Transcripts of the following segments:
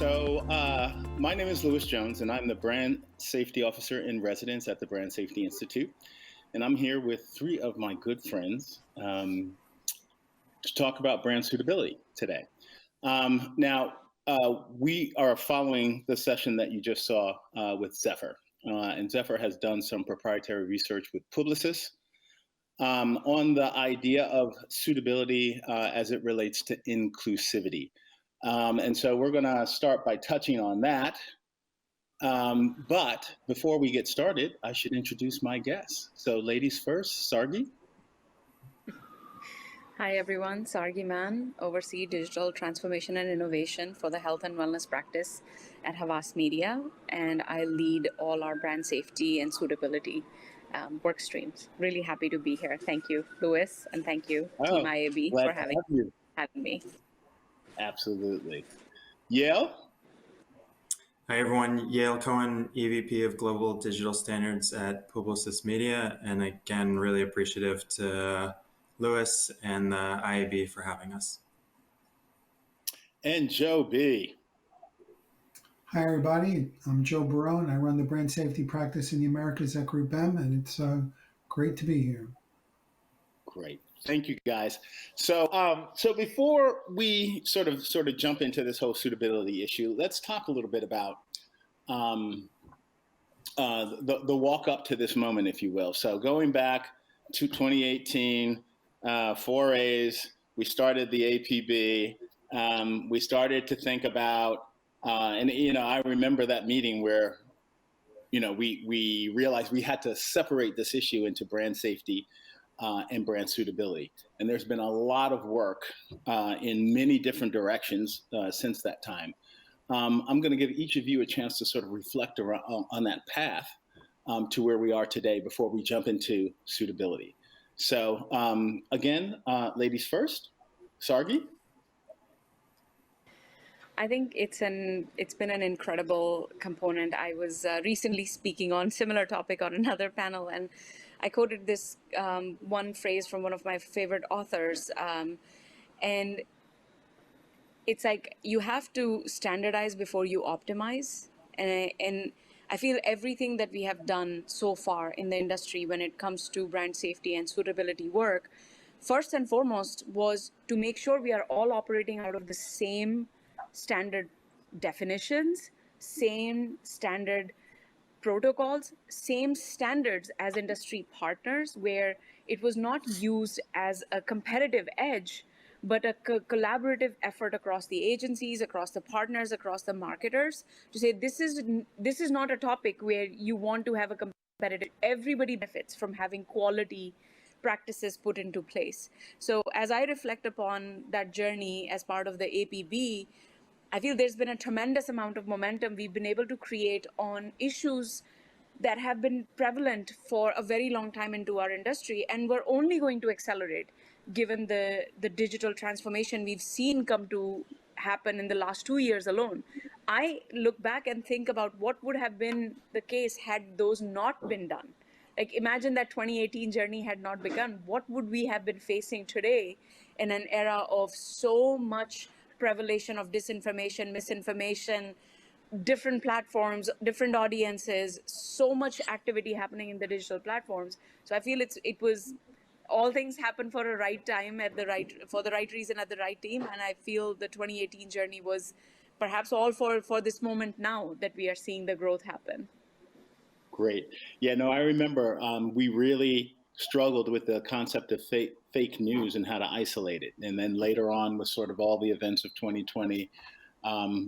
My name is Louis Jones, and I'm the Brand Safety Officer in Residence at the Brand Safety Institute. And I'm here with three of my good friends to talk about brand suitability today. We are following the session that you just saw with Zephyr. And Zephyr has done some proprietary research with Publicis on the idea of suitability as it relates to inclusivity. And so we're going to start by touching on that. But before we get started, I should introduce my guests. So ladies first, Sargi. Hi, everyone. Sargi Man, oversee digital transformation and innovation for the health and wellness practice at Havas Media, and I lead all our brand safety and suitability work streams. Really happy to be here. Thank you, Louis, and thank you, Team IAB, for having me. Absolutely. Yale? Hi, everyone. Yale Cohen, EVP of Global Digital Standards at Publicis Media, and again, really appreciative to Louis and the IAB for having us. And Joe B. Hi, everybody. I'm Joe Barone. I run the brand safety practice in the Americas at GroupM, and it's great to be here. Great. Thank you, guys. So before we sort of jump into this whole suitability issue, let's talk a little bit about the walk up to this moment, if you will. So going back to 2018, 4 A's, we started the APB. We started to think about, I remember that meeting where, we realized we had to separate this issue into brand safety and brand suitability. And there's been a lot of work in many different directions since that time. I'm going to give each of you a chance to sort of reflect on that path to where we are today before we jump into suitability. So again, ladies first, Sargi. I think it's been an incredible component. I was recently speaking on similar topic on another panel, and I quoted this one phrase from one of my favorite authors, and it's like you have to standardize before you optimize. And I feel everything that we have done so far in the industry when it comes to brand safety and suitability work, first and foremost, was to make sure we are all operating out of the same standard definitions, same standard protocols, same standards as industry partners, where it was not used as a competitive edge, but a collaborative effort across the agencies, across the partners, across the marketers to say this is not a topic where you want to have a competitive. Everybody benefits from having quality practices put into place. So as I reflect upon that journey as part of the APB, I feel there's been a tremendous amount of momentum we've been able to create on issues that have been prevalent for a very long time into our industry, and we're only going to accelerate given the digital transformation we've seen come to happen in the last 2 years alone. I look back and think about what would have been the case had those not been done. Like, imagine that 2018 journey had not begun. What would we have been facing today in an era of so much prevalation of disinformation, misinformation, different platforms, different audiences, so much activity happening in the digital platforms? So I feel it was all things happen for a right time for the right reason at the right team. And I feel the 2018 journey was perhaps all for this moment now that we are seeing the growth happen. Great. Yeah, no, I remember we really struggled with the concept of fake news and how to isolate it. And then later on with sort of all the events of 2020,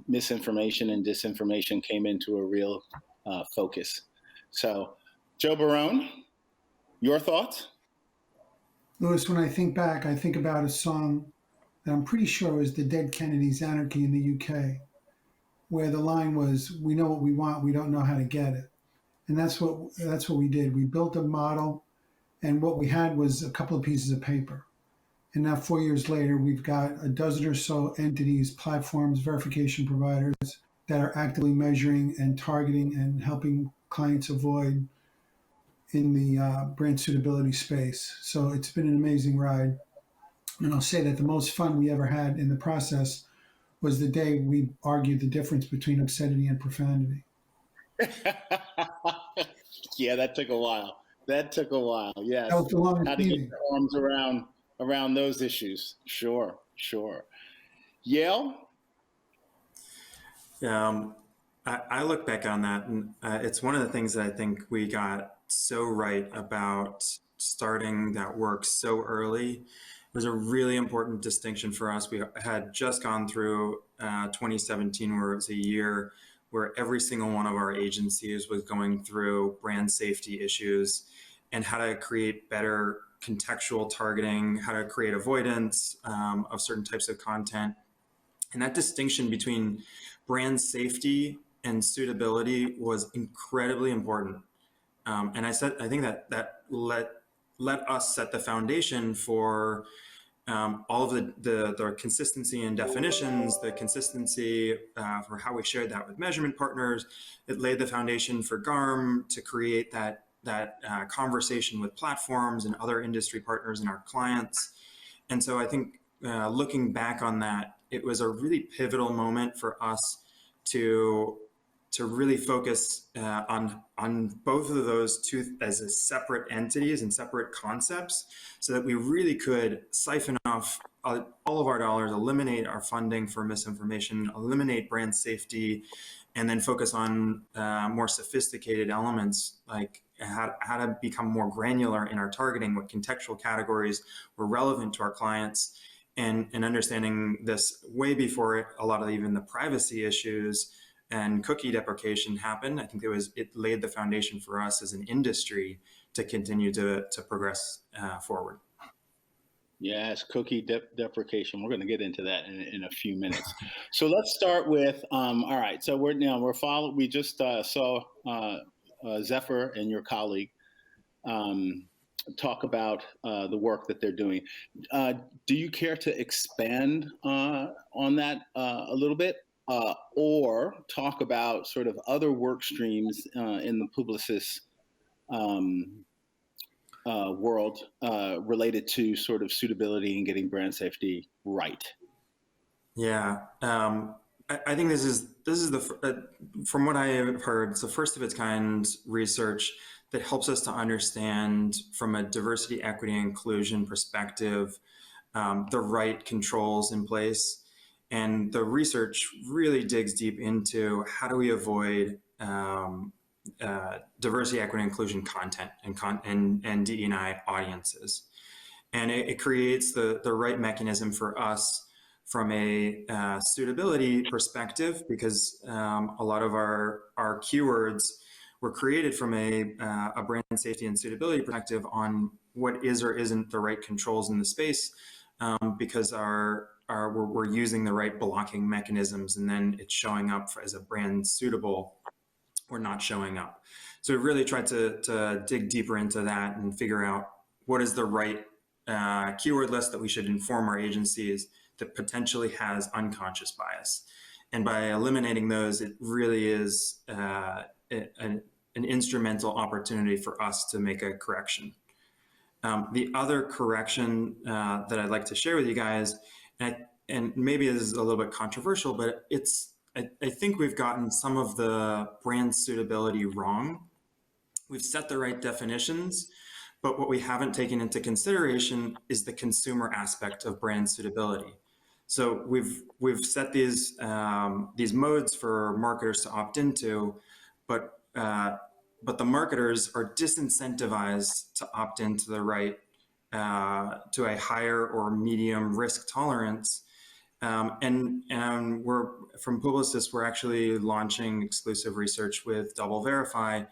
misinformation and disinformation came into a real focus. So, Joe Barone, your thoughts? Louis, when I think back, I think about a song that I'm pretty sure was the Dead Kennedys' Anarchy in the UK, where the line was, "We know what we want, we don't know how to get it." And that's what we did. We built a model, and what we had was a couple of pieces of paper. And now 4 years later, we've got a dozen or so entities, platforms, verification providers that are actively measuring and targeting and helping clients avoid in the brand suitability space. So it's been an amazing ride. And I'll say that the most fun we ever had in the process was the day we argued the difference between obscenity and profanity. Yeah, that took a while. That took a while. Yes. That was the longest How to get meeting. your arms around those issues. Sure, sure. Yale? I look back on that, and it's one of the things that I think we got so right about starting that work so early. It was a really important distinction for us. We had just gone through 2017, where it was a year where every single one of our agencies was going through brand safety issues and how to create better contextual targeting, how to create avoidance of certain types of content. And that distinction between brand safety and suitability was incredibly important. And I think that let us set the foundation for all of the consistency in definitions, the consistency for how we shared that with measurement partners. It laid the foundation for GARM to create that conversation with platforms and other industry partners and our clients. And so I think looking back on that, it was a really pivotal moment for us to really focus on both of those two as a separate entities and separate concepts, so that we really could siphon off all of our dollars, eliminate our funding for misinformation, eliminate brand safety, and then focus on more sophisticated elements like how to become more granular in our targeting, what contextual categories were relevant to our clients, and understanding this way before a lot of even the privacy issues and cookie deprecation happened. I think it laid the foundation for us as an industry to continue to progress forward. Yes, cookie deprecation. We're going to get into that in a few minutes. So let's start with, all right, so we just saw Zephyr and your colleague talk about the work that they're doing. Do you care to expand on that a little bit? Or talk about sort of other work streams in the Publicis world related to sort of suitability and getting brand safety right? Yeah, I think this is from what I have heard, it's the first of its kind research that helps us to understand from a diversity, equity, and inclusion perspective the right controls in place. And the research really digs deep into how do we avoid diversity, equity, inclusion content and DE&I audiences. And it creates the right mechanism for us from a suitability perspective, because a lot of our keywords were created from a brand safety and suitability perspective on what is or isn't the right controls in the space, because we're using the right blocking mechanisms, and then it's showing up as a brand suitable or not showing up. So we really tried to dig deeper into that and figure out what is the right keyword list that we should inform our agencies that potentially has unconscious bias. And by eliminating those, it really is an instrumental opportunity for us to make a correction. The other correction that I'd like to share with you guys, and maybe this is a little bit controversial, but I think we've gotten some of the brand suitability wrong. We've set the right definitions, but what we haven't taken into consideration is the consumer aspect of brand suitability. So we've set these modes for marketers to opt into, but the marketers are disincentivized to opt into the right, to a higher or medium risk tolerance. And we're from Publicis, we're actually launching exclusive research with Double Verify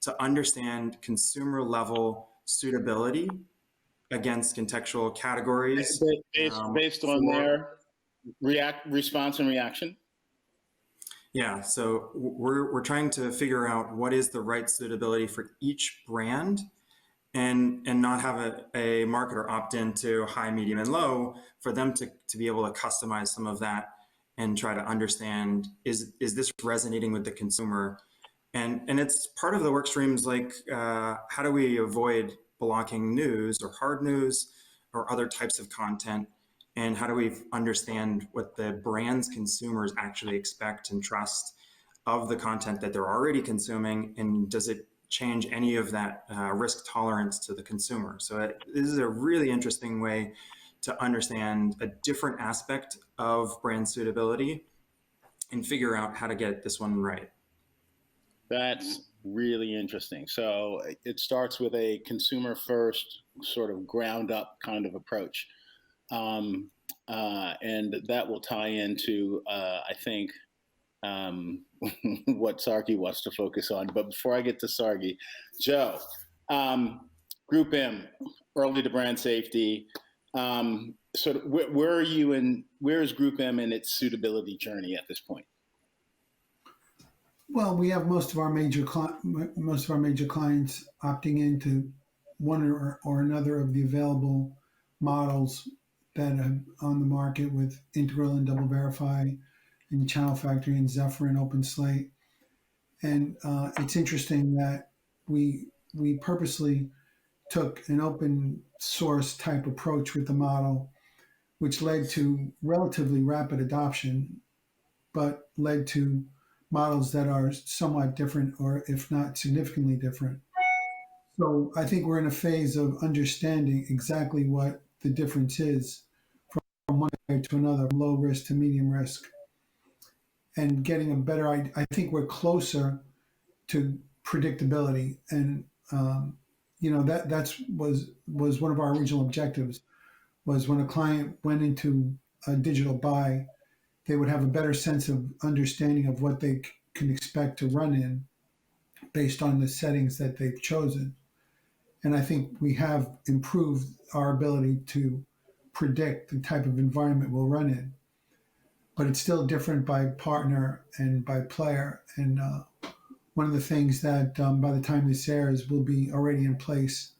to understand consumer level suitability against contextual categories. Based on their response and reaction? Yeah, so we're trying to figure out what is the right suitability for each brand, and not have a marketer opt into high, medium, and low, for them to be able to customize some of that and try to understand, is this resonating with the consumer? And it's part of the work streams, like how do we avoid blocking news or hard news or other types of content And how do we understand what the brand's consumers actually expect and trust of the content that they're already consuming? And does it change any of that risk tolerance to the consumer? So this is a really interesting way to understand a different aspect of brand suitability and figure out how to get this one right. That's really interesting. So it starts with a consumer first sort of ground up kind of approach. And that will tie into, I think, what Sargi wants to focus on. But before I get to Sargi, Joe, GroupM, early to brand safety. Sort of where are you in? Where is GroupM in its suitability journey at this point? Well, we have most of our major clients opting into one or another of the available models that are on the market with Integral and Double Verify and Channel Factory and Zephyr and OpenSlate. And it's interesting that we purposely took an open source type approach with the model, which led to relatively rapid adoption, but led to models that are somewhat different, or if not significantly different. So I think we're in a phase of understanding exactly what the difference is from one area to another, from low risk to medium risk, and getting a better idea. I think we're closer to predictability, and that was one of our original objectives. Was when a client went into a digital buy, they would have a better sense of understanding of what they can expect to run in based on the settings that they've chosen. And I think we have improved our ability to predict the type of environment we'll run in. But it's still different by partner and by player. And one of the things that by the time this airs will be already in place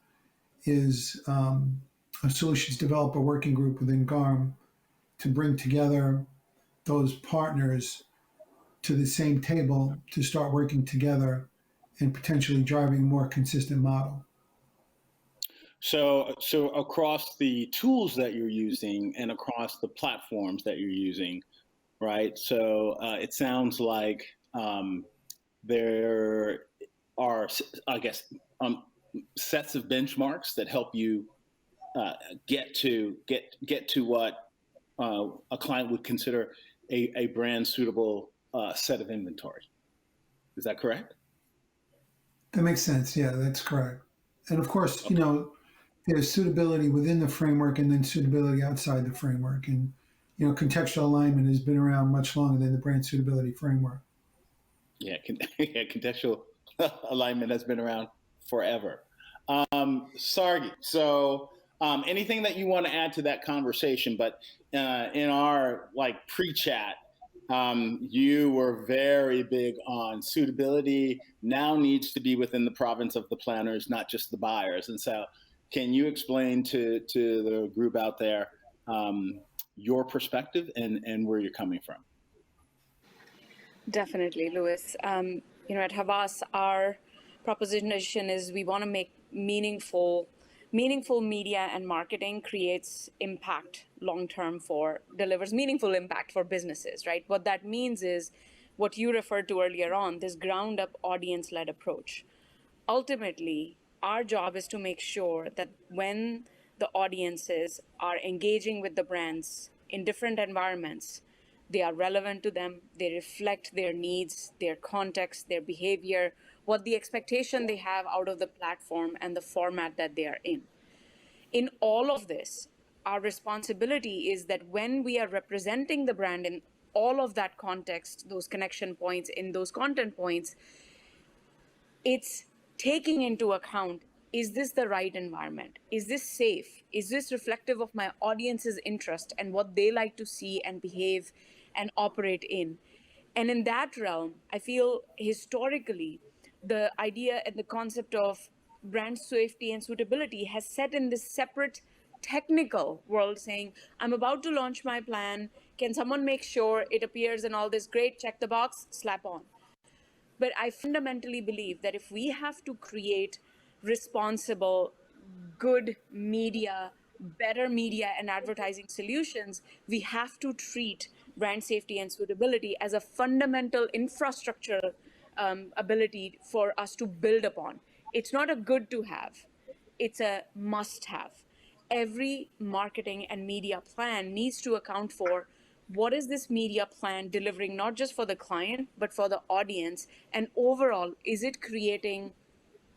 is a solutions developer working group within GARM to bring together those partners to the same table to start working together and potentially driving a more consistent model. So across the tools that you're using and across the platforms that you're using, right? So it sounds like there are, I guess, sets of benchmarks that help you get to what a client would consider a brand suitable set of inventory. Is that correct? That makes sense. Yeah, that's correct. And of course, there's suitability within the framework and then suitability outside the framework. And, contextual alignment has been around much longer than the brand suitability framework. Yeah, contextual alignment has been around forever. Sargi, so anything that you want to add to that conversation, but in our pre-chat, you were very big on suitability now needs to be within the province of the planners, not just the buyers. And so can you explain to the group out there your perspective and where you're coming from? Definitely, Louis. At Havas, our proposition is we want to make meaningful media and marketing creates impact long-term delivers meaningful impact for businesses, right? What that means is what you referred to earlier on, this ground-up audience-led approach. Ultimately, our job is to make sure that when the audiences are engaging with the brands in different environments, they are relevant to them, they reflect their needs, their context, their behavior, what the expectation they have out of the platform and the format that they are in. In all of this, our responsibility is that when we are representing the brand in all of that context, those connection points, in those content points, it's taking into account, is this the right environment? Is this safe? Is this reflective of my audience's interest and what they like to see and behave and operate in? And in that realm, I feel historically, the idea and the concept of brand safety and suitability has set in this separate technical world saying, I'm about to launch my plan. Can someone make sure it appears in all this? Great, check the box, slap on. But I fundamentally believe that if we have to create responsible, good media better media and advertising solutions, we have to treat brand safety and suitability as a fundamental infrastructure ability for us to build upon. It's not a good to have, it's a must have. Every marketing and media plan needs to account for what is this media plan delivering, not just for the client, but for the audience. And overall, is it creating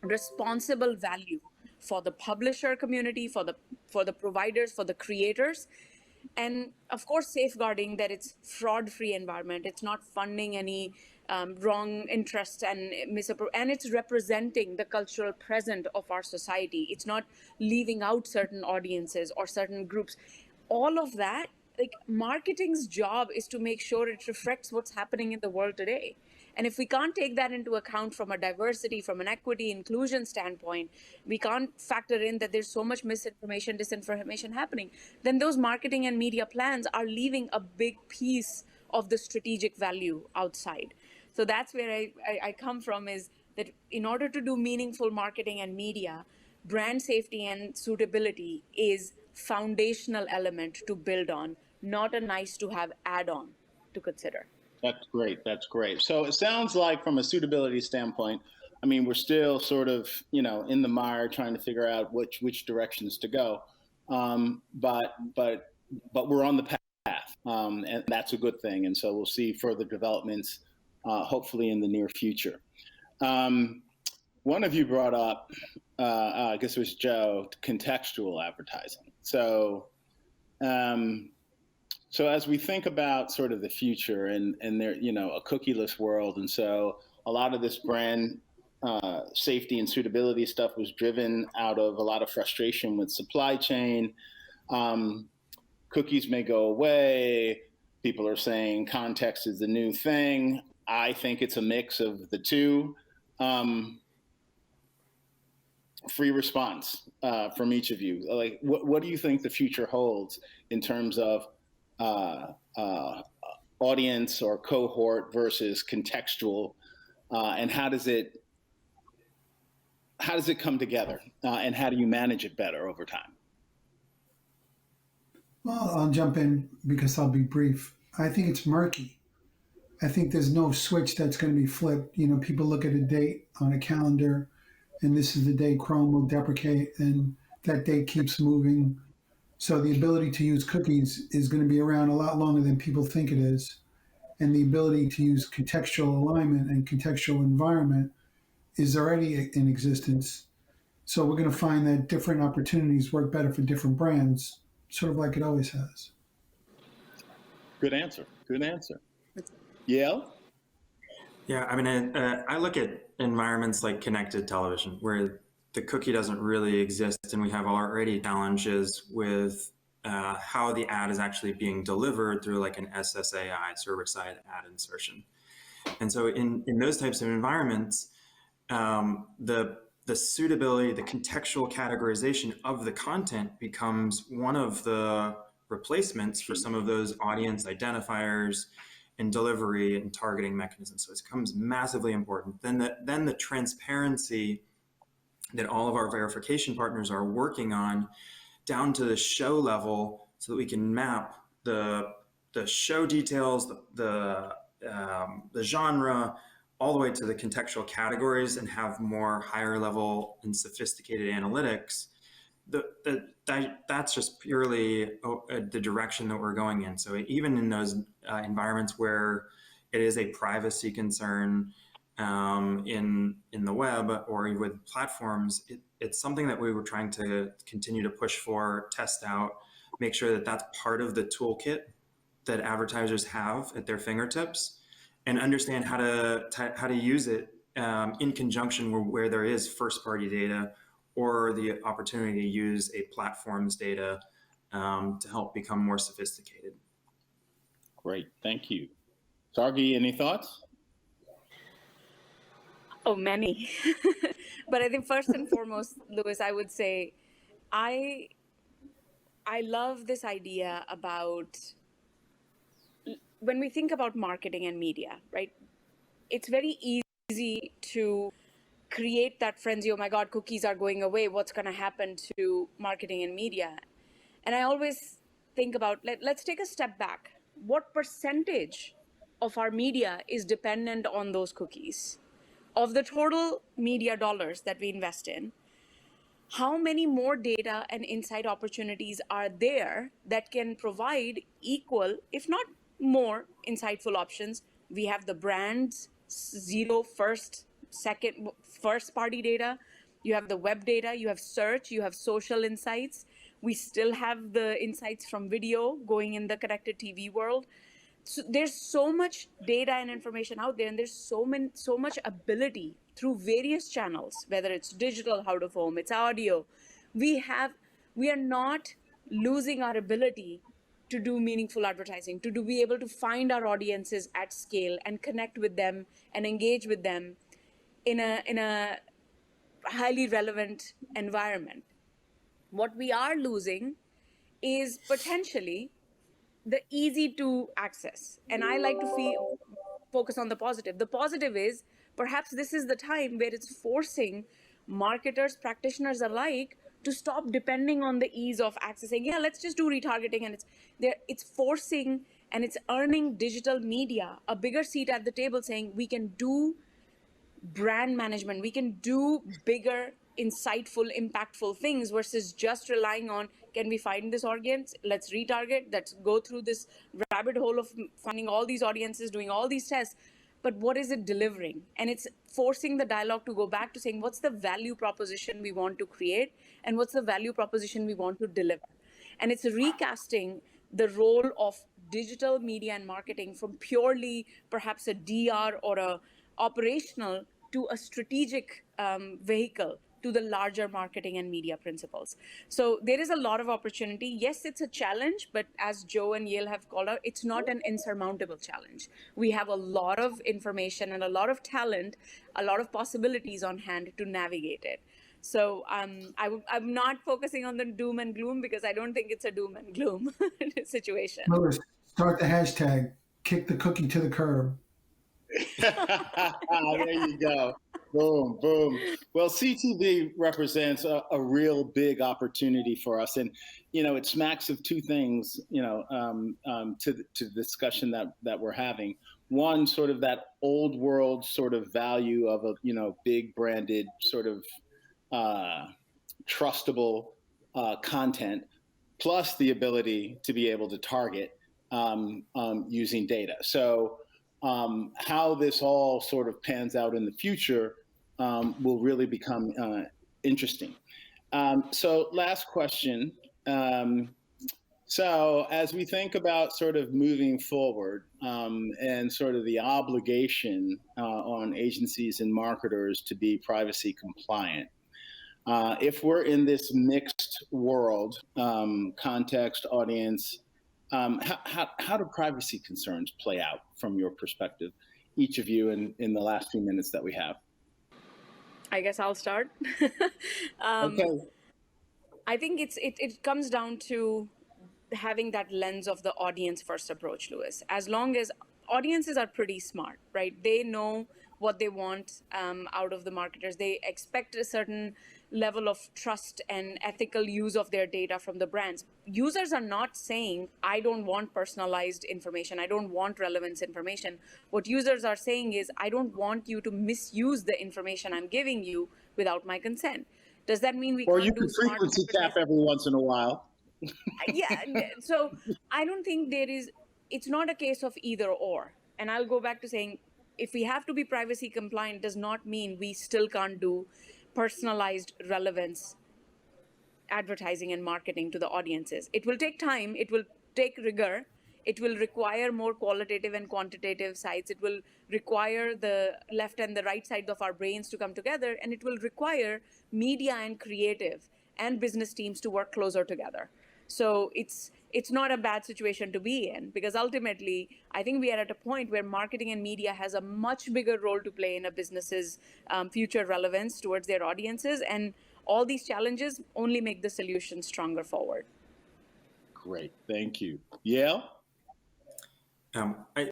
responsible value for the publisher community, for the providers, for the creators, and of course safeguarding that it's fraud-free environment. It's not funding any wrong interests and and it's representing the cultural present of our society. It's not leaving out certain audiences or certain groups. All of that, like, marketing's job is to make sure it reflects what's happening in the world today. And if we can't take that into account from a diversity, from an equity, inclusion standpoint, we can't factor in that there's so much misinformation, disinformation happening, then those marketing and media plans are leaving a big piece of the strategic value outside. So that's where I come from, is that in order to do meaningful marketing and media, brand safety and suitability is foundational element to build on, not a nice to have add-on to consider. That's great. That's great. So it sounds like from a suitability standpoint, I mean, we're still sort of, in the mire trying to figure out which directions to go. But we're on the path, and that's a good thing. And so we'll see further developments, hopefully in the near future. One of you brought up, I guess it was Joe, contextual advertising. So as we think about sort of the future and there, a cookieless world, and so a lot of this brand safety and suitability stuff was driven out of a lot of frustration with supply chain. Cookies may go away. People are saying context is the new thing. I think it's a mix of the two. Free response from each of you. Like, what do you think the future holds in terms of audience or cohort versus contextual, and how does it come together, and how do you manage it better over time? Well, I'll jump in because I'll be brief. I think it's murky. I think there's no switch that's going to be flipped. People look at a date on a calendar, and this is the day Chrome will deprecate, and that date keeps moving. So the ability to use cookies is going to be around a lot longer than people think it is. And the ability to use contextual alignment and contextual environment is already in existence. So we're going to find that different opportunities work better for different brands, sort of like it always has. Good answer. Good answer. Yale? Yeah, I mean, I look at environments like connected television, where the cookie doesn't really exist, and we have already challenges with how the ad is actually being delivered through like an SSAI, server-side ad insertion. And so in those types of environments, the suitability, the contextual categorization of the content becomes one of the replacements for some of those audience identifiers and delivery and targeting mechanisms. So it becomes massively important. Then the transparency that all of our verification partners are working on down to the show level, so that we can map the show details, the genre, all the way to the contextual categories, and have more higher level and sophisticated analytics. That's just purely the direction that we're going in. So even in those environments where it is a privacy concern, in the web or with platforms, it's something that we were trying to continue to push for, test out, make sure that that's part of the toolkit that advertisers have at their fingertips, and understand how to use it in conjunction where there is first-party data or the opportunity to use a platform's data to help become more sophisticated. Great, thank you. Sargi, any thoughts? Oh, many. But I think first and foremost, Louis, I would say I love this idea about when we think about marketing and media, right? It's very easy to create that frenzy. Oh my God, cookies are going away. What's going to happen to marketing and media? And I always think about, let's take a step back. What percentage of our media is dependent on those cookies? Of the total media dollars that we invest in, how many more data and insight opportunities are there that can provide equal, if not more, insightful options? We have the brands, zero, first, second, first party data. You have the web data, you have search, you have social insights. We still have the insights from video going in the connected TV world. So there's so much data and information out there, and there's so much ability through various channels, whether it's digital, out of home, it's audio. We are not losing our ability to do meaningful advertising, to be able to find our audiences at scale and connect with them and engage with them in a highly relevant environment. What we are losing is potentially the easy to access. And I like to focus on the positive. The positive is perhaps this is the time where it's forcing marketers, practitioners alike to stop depending on the ease of accessing. Yeah, let's just do retargeting. And it's forcing and it's earning digital media a bigger seat at the table, saying we can do brand management, we can do bigger, insightful, impactful things versus just relying on, can we find this audience? Let's retarget. Let's go through this rabbit hole of finding all these audiences, doing all these tests. But what is it delivering? And it's forcing the dialogue to go back to saying, what's the value proposition we want to create? And what's the value proposition we want to deliver? And it's recasting the role of digital media and marketing from purely perhaps a DR or a operational to a strategic vehicle to the larger marketing and media principles. So there is a lot of opportunity. Yes, it's a challenge, but as Joe and Yale have called out, it's not an insurmountable challenge. We have a lot of information and a lot of talent, a lot of possibilities on hand to navigate it. So I'm not focusing on the doom and gloom, because I don't think it's a doom and gloom situation. Louis, start the hashtag, kick the cookie to the curb. There you go. Boom, boom. Well, CTV represents a real big opportunity for us. And, it smacks of two things, to the discussion that we're having. One, sort of that old world sort of value of a, big branded sort of trustable content, plus the ability to be able to target using data. So how this all sort of pans out in the future will really become interesting. So last question. So as we think about sort of moving forward and sort of the obligation on agencies and marketers to be privacy compliant, if we're in this mixed world, context, audience, how do privacy concerns play out from your perspective, each of you in the last few minutes that we have? I guess I'll start. Okay. I think it comes down to having that lens of the audience first approach, Louis. As long as audiences are pretty smart, right? They know what they want out of the marketers. They expect a certain level of trust and ethical use of their data from the brands. Users are not saying, I don't want personalized information, I don't want relevance information. What users are saying is, I don't want you to misuse the information I'm giving you without my consent. Does that mean we or can't you do can smart frequency tap every once in a while? Yeah, so I don't think it's not a case of either or. And I'll go back to saying, if we have to be privacy compliant, does not mean we still can't do personalized relevance advertising and marketing to the audiences. It will take time, it will take rigor, it will require more qualitative and quantitative sides, it will require the left and the right side of our brains to come together, and it will require media and creative and business teams to work closer together. So it's not a bad situation to be in, because ultimately, I think we are at a point where marketing and media has a much bigger role to play in a business's future relevance towards their audiences. And all these challenges only make the solution stronger forward. Great, thank you. Yale? I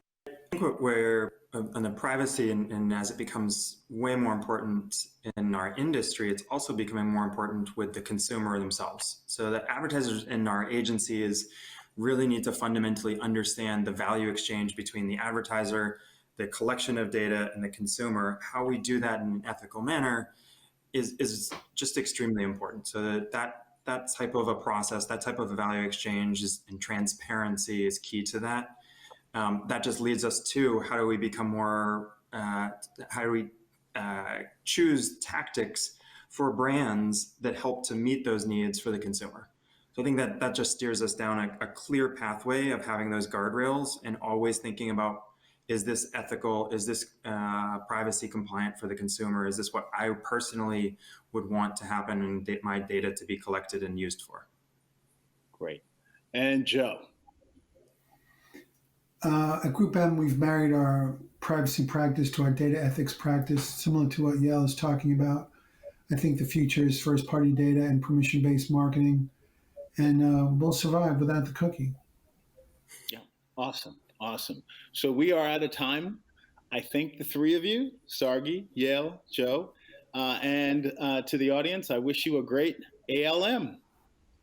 think where on the privacy and as it becomes way more important in our industry, it's also becoming more important with the consumer themselves. So the advertisers in our agencies really need to fundamentally understand the value exchange between the advertiser, the collection of data, and the consumer. How we do that in an ethical manner is just extremely important. So that type of a process, that type of a value exchange and transparency is key to that. That just leads us to how do we become more, how do we choose tactics for brands that help to meet those needs for the consumer. So I think that just steers us down a clear pathway of having those guardrails and always thinking about, is this ethical? Is this privacy compliant for the consumer? Is this what I personally would want to happen and my data to be collected and used for? Great. And Joe? At GroupM, we've married our privacy practice to our data ethics practice, similar to what Yale is talking about. I think the future is first-party data and permission-based marketing, and we'll survive without the cookie. Yeah, awesome, awesome. So we are out of time. I thank the three of you, Sargi, Yale, Joe, and to the audience, I wish you a great ALM.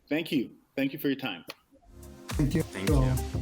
Thank you. Thank you for your time. Thank you. Thank you.